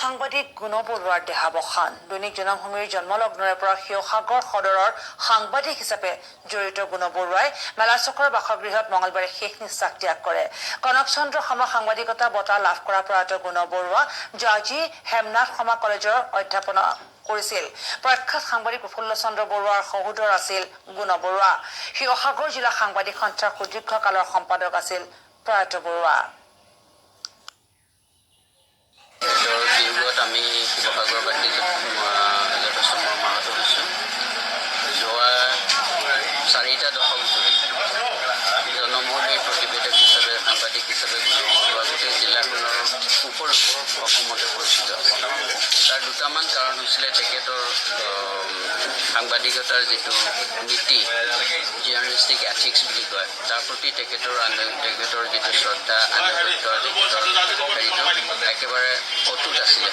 সাংবাদিক গুণ বৰুৱাৰ দেহাৱসান দৈনিক জনমভূমিৰ জন্মলগ্নৰে পৰা শিৱসাগৰ সদৰৰ সাংবাদিক হিচাপে জড়িত গুণ বৰুৱাই মেলাচকৰ বাসগৃহত মঙলবাৰে শেষ নিশ্বাস ত্যাগ কৰে কনক চন্দ্ৰ সম সাংবাদিকতা বঁটা লাভ কৰা প্ৰয়াত গুণ বৰুৱা জাজি হেমনাথ সমা কলেজৰ অধ্যাপনা কৰিছিল প্ৰখ্যাত সাংবাদিক প্ৰফুল্ল চন্দ্ৰ বৰুৱাৰ সহোদৰ আছিল গুণ বৰুৱা শিৱসাগৰ জিলা সাংবাদিক সন্থাৰ সুদীৰ্ঘকালৰ সম্পাদক আছিল প্ৰয়াত বৰুৱা আমি শিৱসাগৰবাসী যথেষ্ট মৰ্মাহত হৈছোঁ যোৱা 4টা দশক ধৰি জনমভূমিৰ প্ৰতিবেদক হিচাপে সাংবাদিক হিচাপে গোটেই জিলাখনৰ উপৰিও অসমতে পৰিচিত তাৰ দুটামান কাৰণ হৈছিলে তেখেতৰ সাংবাদিকতাৰ যিটো নীতি জাৰ্নেলিষ্টিক এথিক্স বুলি কয় তাৰ প্ৰতি তেখেতৰ যিটো শ্ৰদ্ধা আনুগত্য তেখেতৰ হেৰিটো একেবাৰে অটুট আছিলে